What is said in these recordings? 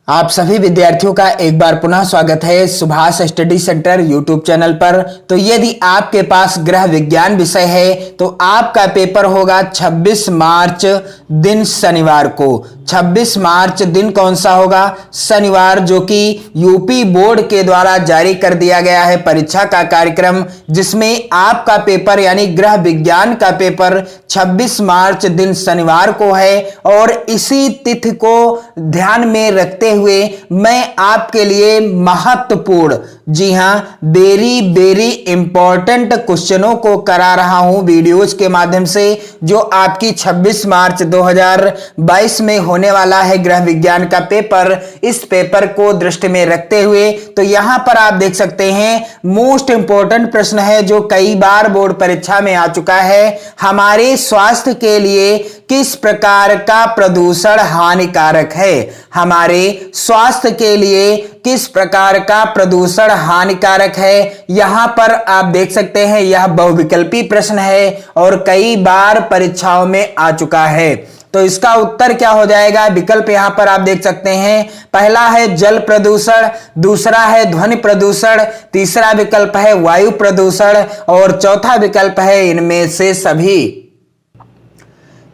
आप सभी विद्यार्थियों का एक बार पुनः स्वागत है Subhash study centre YouTube channel पर। तो यदि आपके पास गृह विज्ञान विषय है तो आपका पेपर होगा 26 मार्च दिन शनिवार को। 26 मार्च दिन कौन सा होगा? शनिवार, जो कि यूपी बोर्ड के द्वारा जारी कर दिया गया है परीक्षा का कार्यक्रम, जिसमें आपका पेपर यानी गृह विज्ञान का पेपर 26 मार्च दिन शनिवार को है। और इसी तिथि को ध्यान में रखते हुए मैं आपके लिए महत्वपूर्ण, जी हां, वेरी इंपॉर्टेंट क्वेश्चनों को करा रहा हूं वीडियोज के माध्यम से, जो आपकी 26 मार्च 2022 में होने वाला है गृह विज्ञान का पेपर। इस पेपर को दृष्टि में रखते हुए तो यहां पर आप देख सकते हैं मोस्ट इंपॉर्टेंट प्रश्न है जो कई बार बोर्ड परीक्षा में आ चुका है। हमारे स्वास्थ्य के लिए किस प्रकार का प्रदूषण हानिकारक है? हमारे स्वास्थ्य के लिए किस प्रकार का प्रदूषण हानिकारक है? यहां पर आप देख सकते हैं यह बहुविकल्पी प्रश्न है और कई बार परीक्षाओं में आ चुका है। तो इसका उत्तर क्या हो जाएगा? विकल्प यहां पर आप देख सकते हैं। पहला है जल प्रदूषण, दूसरा है ध्वनि प्रदूषण, तीसरा विकल्प है वायु प्रदूषण और चौथा विकल्प है इनमें से सभी।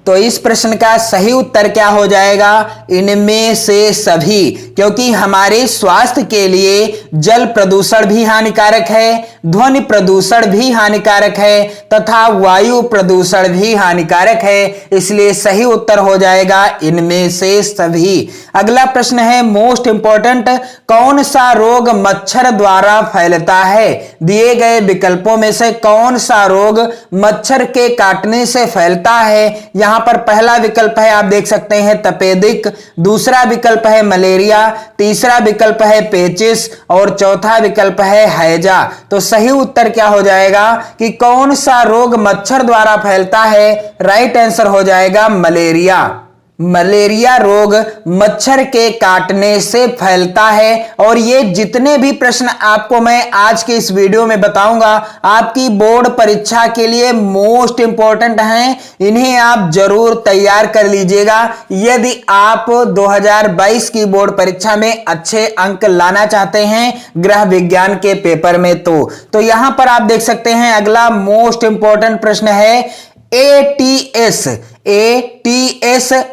तो इस प्रश्न का सही उत्तर क्या हो जाएगा? इनमें से सभी, क्योंकि हमारे स्वास्थ्य के लिए जल प्रदूषण भी हानिकारक है, ध्वनि प्रदूषण भी हानिकारक है तथा वायु प्रदूषण भी हानिकारक है, इसलिए सही उत्तर हो जाएगा इनमें से सभी। अगला प्रश्न है मोस्ट इंपॉर्टेंट, कौन सा रोग मच्छर द्वारा फैलता है? दिए गए विकल्पों में से कौन सा रोग मच्छर के काटने से फैलता है? यहां पर पहला विकल्प है आप देख सकते हैं तपेदिक, दूसरा विकल्प है मलेरिया, तीसरा विकल्प है पेचिस और चौथा विकल्प है हैजा। तो सही उत्तर क्या हो जाएगा कि कौन सा रोग मच्छर द्वारा फैलता है? राइट आंसर हो जाएगा मलेरिया। मलेरिया रोग मच्छर के काटने से फैलता है। और ये जितने भी प्रश्न आपको मैं आज के इस वीडियो में बताऊंगा आपकी बोर्ड परीक्षा के लिए मोस्ट इंपॉर्टेंट हैं, इन्हें आप जरूर तैयार कर लीजिएगा यदि आप 2022 की बोर्ड परीक्षा में अच्छे अंक लाना चाहते हैं गृह विज्ञान के पेपर में। तो यहां पर आप देख सकते हैं अगला मोस्ट इंपॉर्टेंट प्रश्न है एटीएस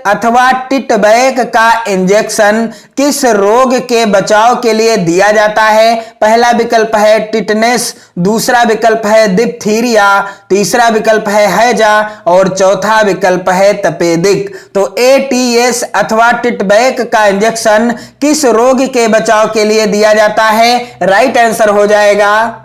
अथवा टिटबैक का इंजेक्शन किस रोग के बचाव के लिए दिया जाता है? पहला विकल्प है टिटनेस, दूसरा विकल्प है डिप्थीरिया, तीसरा विकल्प है हैजा और चौथा विकल्प है तपेदिक। तो एटीएस अथवा टिटबैक का इंजेक्शन किस रोग के बचाव के लिए दिया जाता है? राइट आंसर हो जाएगा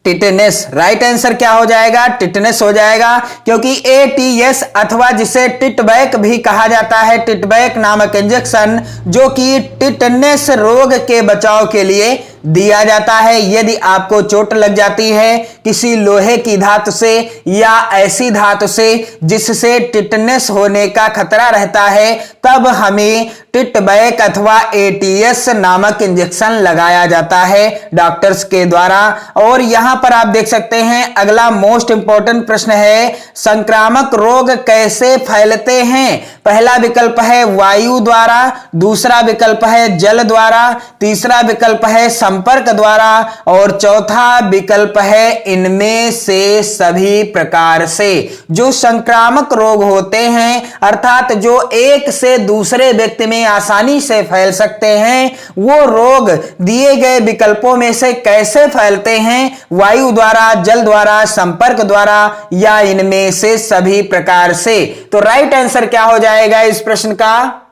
टिटनेस। राइट आंसर क्या हो जाएगा? टिटनेस हो जाएगा, क्योंकि एटीएस अथवा जिसे टिटबैक भी कहा जाता है, टिटबैक नामक इंजेक्शन जो कि टिटनेस रोग के बचाव के लिए दिया जाता है। यदि आपको चोट लग जाती है किसी लोहे की धातु से या ऐसी धातु से जिससे टिटनेस होने का खतरा रहता है, तब हमें टिटबैक अथवा एटीएस नामक इंजेक्शन लगाया जाता है डॉक्टर्स के द्वारा। और यहां पर आप देख सकते हैं अगला मोस्ट इंपॉर्टेंट प्रश्न है संक्रामक रोग कैसे फैलते हैं? पहला विकल्प है वायु द्वारा, दूसरा विकल्प है जल द्वारा, तीसरा विकल्प है संपर्क द्वारा और चौथा विकल्प है इनमें से सभी प्रकार से। जो संक्रामक रोग होते हैं अर्थात जो एक से दूसरे व्यक्ति में आसानी से फैल सकते हैं, वो रोग दिए गए विकल्पों में से कैसे फैलते हैं? वायु द्वारा, जल द्वारा, संपर्क द्वारा या इनमें से सभी प्रकार से। तो राइट आंसर क्या हो जाएगा इस प्रश्न का?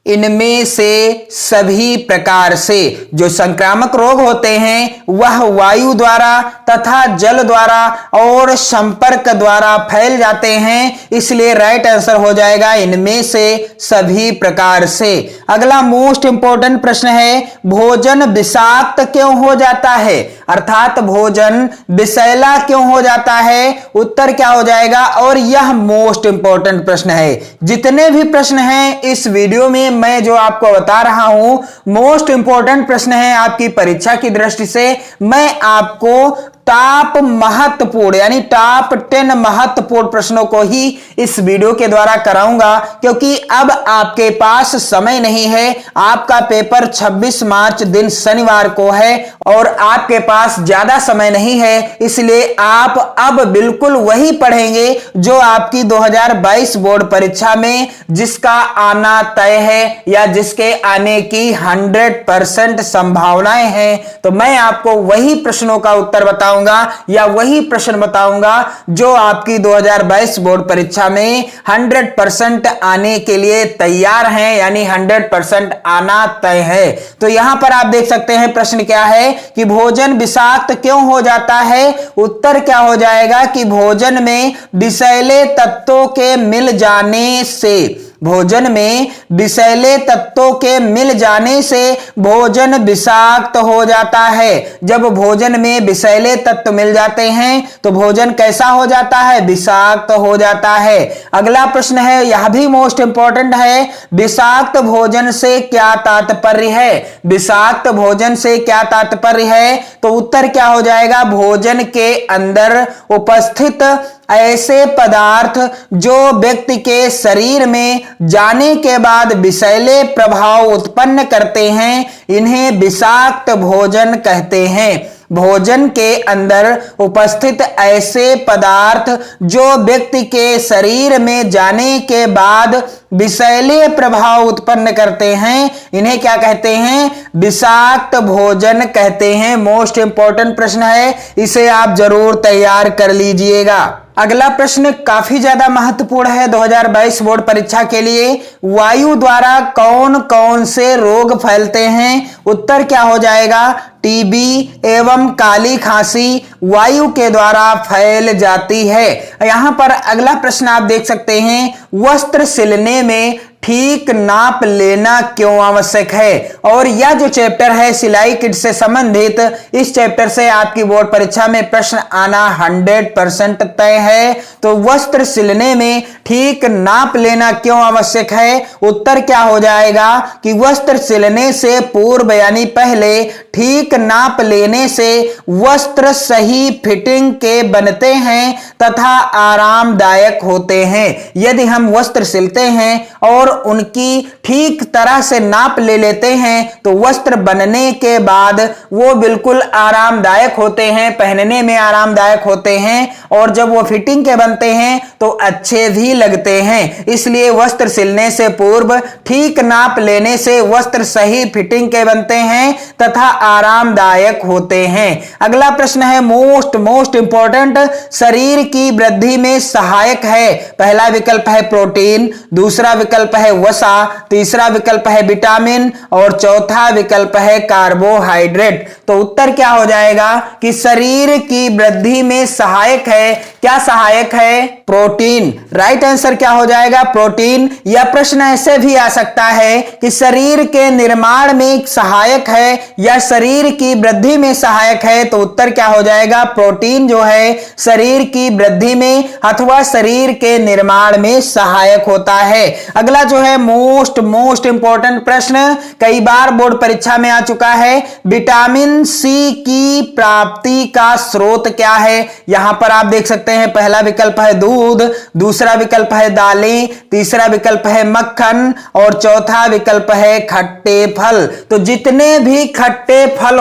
इनमें से सभी प्रकार से। जो संक्रामक रोग होते हैं वह वायु द्वारा तथा जल द्वारा और संपर्क द्वारा फैल जाते हैं, इसलिए राइट आंसर हो जाएगा इनमें से सभी प्रकार से। अगला मोस्ट इंपॉर्टेंट प्रश्न है भोजन विषाक्त क्यों हो जाता है? अर्थात भोजन विषैला क्यों हो जाता है? उत्तर क्या हो जाएगा? और यह मोस्ट इंपॉर्टेंट प्रश्न है। जितने भी प्रश्न हैं इस वीडियो में मैं जो आपको बता रहा हूं मोस्ट इंपॉर्टेंट प्रश्न है आपकी परीक्षा की दृष्टि से। मैं आपको टॉप महत्वपूर्ण यानी टॉप 10 महत्वपूर्ण प्रश्नों को ही इस वीडियो के द्वारा कराऊंगा, क्योंकि अब आपके पास समय नहीं है। आपका पेपर 26 मार्च दिन शनिवार को है और आपके पास ज्यादा समय नहीं है, इसलिए आप अब बिल्कुल वही पढ़ेंगे जो आपकी 2022 बोर्ड परीक्षा में जिसका आना तय है या जिसके आने की 100% संभावनाएं हैं। तो मैं आपको वही प्रश्नों का उत्तर बताऊंगा या वही प्रश्न बताऊंगा जो आपकी 2022 बोर्ड परीक्षा में 100% आने के लिए तैयार हैं, यानी 100% आना तय है। तो यहां पर आप देख सकते हैं प्रश्न क्या है कि भोजन विषाक्त क्यों हो जाता है। उत्तर क्या हो जाएगा कि भोजन में विषैले तत्वों के मिल जाने से, भोजन में विषैले तत्वों के मिल जाने से भोजन विषाक्त हो जाता है। जब भोजन में विषैले तत्व मिल जाते हैं तो भोजन कैसा हो जाता है, विषाक्त हो जाता है। अगला प्रश्न है, यह भी मोस्ट इंपॉर्टेंट है, विषाक्त भोजन से क्या तात्पर्य है। विषाक्त भोजन से क्या तात्पर्य है, तो उत्तर क्या हो जाएगा, भोजन के अंदर उपस्थित ऐसे पदार्थ जो व्यक्ति के शरीर में जाने के बाद विषैले प्रभाव उत्पन्न करते हैं, इन्हें विषाक्त भोजन कहते हैं। भोजन के अंदर उपस्थित ऐसे पदार्थ जो व्यक्ति के शरीर में जाने के बाद विषैले प्रभाव उत्पन्न करते हैं, इन्हें क्या कहते हैं, विषाक्त भोजन कहते हैं। मोस्ट इंपॉर्टेंट प्रश्न है, इसे आप जरूर तैयार कर लीजिएगा। अगला प्रश्न काफी ज्यादा महत्वपूर्ण है 2022 बोर्ड परीक्षा के लिए, वायु द्वारा कौन कौन से रोग फैलते हैं। उत्तर क्या हो जाएगा, टीबी एवं काली खांसी वायु के द्वारा फैल जाती है। यहां पर अगला प्रश्न आप देख सकते हैं, वस्त्र सिलने में ठीक नाप लेना क्यों आवश्यक है। और यह जो चैप्टर है सिलाई किट से संबंधित, इस चैप्टर से आपकी बोर्ड परीक्षा में प्रश्न आना 100% तय है। तो वस्त्र सिलने में ठीक नाप लेना क्यों आवश्यक है। उत्तर क्या हो जाएगा कि वस्त्र सिलने से पूर्व यानी पहले ठीक नाप लेने से वस्त्र सही फिटिंग के बनते हैं तथा आरामदायक होते हैं। यदि हम वस्त्र सिलते हैं और उनकी ठीक तरह से नाप ले लेते हैं तो वस्त्र बनने के बाद वो बिल्कुल आरामदायक होते हैं, पहनने में आरामदायक होते हैं, और जब वो फिटिंग के बनते हैं तो अच्छे भी लगते हैं। इसलिए वस्त्र सिलने से पूर्व ठीक नाप लेने से वस्त्र सही फिटिंग के बनते हैं तथा आरामदायक होते हैं। अगला प्रश्न है मोस्ट इंपॉर्टेंट, शरीर की वृद्धि में सहायक है। पहला विकल्प है प्रोटीन, दूसरा विकल्प है वसा, तीसरा विकल्प है विटामिन और चौथा विकल्प है कार्बोहाइड्रेट। तो उत्तर क्या हो जाएगा कि शरीर की वृद्धि में सहायक है। क्या सहायक है, प्रोटीन। राइट आंसर क्या हो जाएगा, प्रोटीन। यह प्रश्न ऐसे भी आ सकता है कि शरीर के निर्माण में सहायक है या शरीर की वृद्धि में सहायक है। तो उत्तर क्या हो जाएगा, प्रोटीन जो है शरीर की वृद्धि में अथवा शरीर के निर्माण में सहायक होता है। अगला जो है मोस्ट इंपॉर्टेंट प्रश्न, कई बार बोर्ड परीक्षा में आ चुका है, विटामिन सी की प्राप्ति का स्रोत क्या है। यहां पर आप देख सकते हैं पहला विकल्प है दूध, दूसरा विकल्प है दालें, तीसरा विकल्प है मक्खन और चौथा विकल्प है खट्टे फल। तो जितने भी खट्टे फल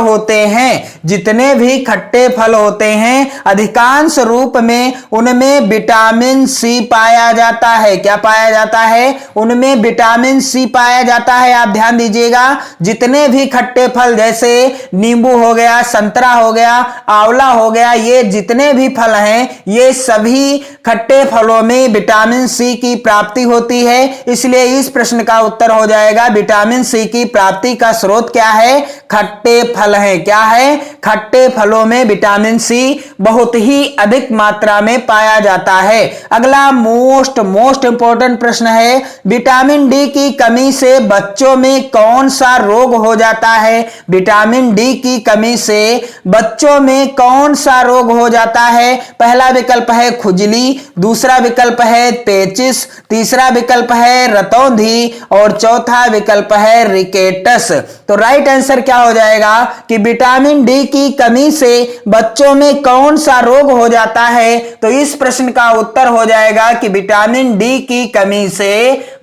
होते हैं अधिकांश रूप में उनमें विटामिन सी पाया जाता है। क्या पाया जाता है, उनमें विटामिन सी पाया जाता है। आप ध्यान दीजिएगा, जितने भी खट्टे फल जैसे नींबू हो गया, संतरा हो गया, आंवला हो गया, ये जितने भी फल हैं ये सभी खट्टे फलों में विटामिन सी की प्राप्ति होती है। इसलिए इस प्रश्न का उत्तर हो जाएगा विटामिन सी की प्राप्ति का स्रोत क्या है, खट्टे फल है। क्या है, खट्टे फलों में विटामिन सी बहुत ही अधिक मात्रा में पाया जाता है। अगला मोस्ट इंपॉर्टेंट प्रश्न है, विटामिन डी की कमी से बच्चों में कौन सा रोग हो जाता है। विटामिन डी की कमी से बच्चों में कौन सा रोग हो जाता है। पहला विकल्प है खुजली, दूसरा विकल्प है पेचिस, तीसरा विकल्प है रतौंधी और चौथा विकल्प है रिकेटस। तो राइट आंसर क्या हो जाएगा कि विटामिन डी की कमी से बच्चों में कौन सा रोग हो जाता है। तो इस प्रश्न का उत्तर हो जाएगा कि विटामिन डी की कमी से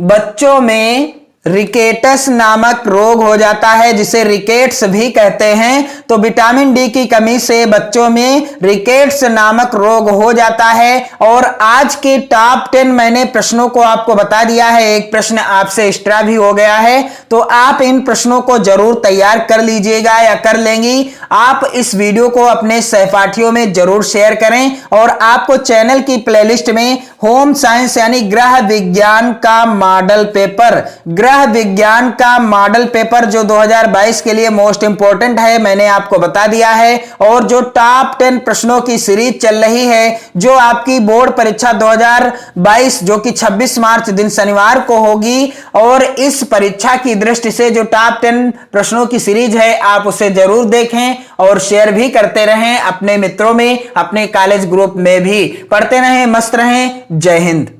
बच्चों में रिकेटस नामक रोग हो जाता है, जिसे रिकेट्स भी कहते हैं। तो विटामिन डी की कमी से बच्चों में रिकेट्स नामक रोग हो जाता है। और आज के टॉप 10 मैंने प्रश्नों को आपको बता दिया है। एक प्रश्न आपसे एक्स्ट्रा भी हो गया है, तो आप इन प्रश्नों को जरूर तैयार कर लीजिएगा या कर लेंगी। आप इस वीडियो को अपने सहपाठियों में जरूर शेयर करें और आपको चैनल की प्लेलिस्ट में होम साइंस यानी गृह विज्ञान का मॉडल पेपर, गृह विज्ञान का मॉडल पेपर जो 2022 के लिए मोस्ट इंपोर्टेंट है, मैंने आपको बता दिया है। और जो टॉप 10 प्रश्नों की सीरीज चल रही है, जो आपकी बोर्ड परीक्षा 2022 जो कि 26 मार्च दिन शनिवार को होगी, और इस परीक्षा की दृष्टि से जो टॉप 10 प्रश्नों की सीरीज है, आप उसे जरूर देखें और शेयर भी करते रहें अपने मित्रों में, अपने कॉलेज ग्रुप में भी। पढ़ते रहें, मस्त रहें। जय हिंद।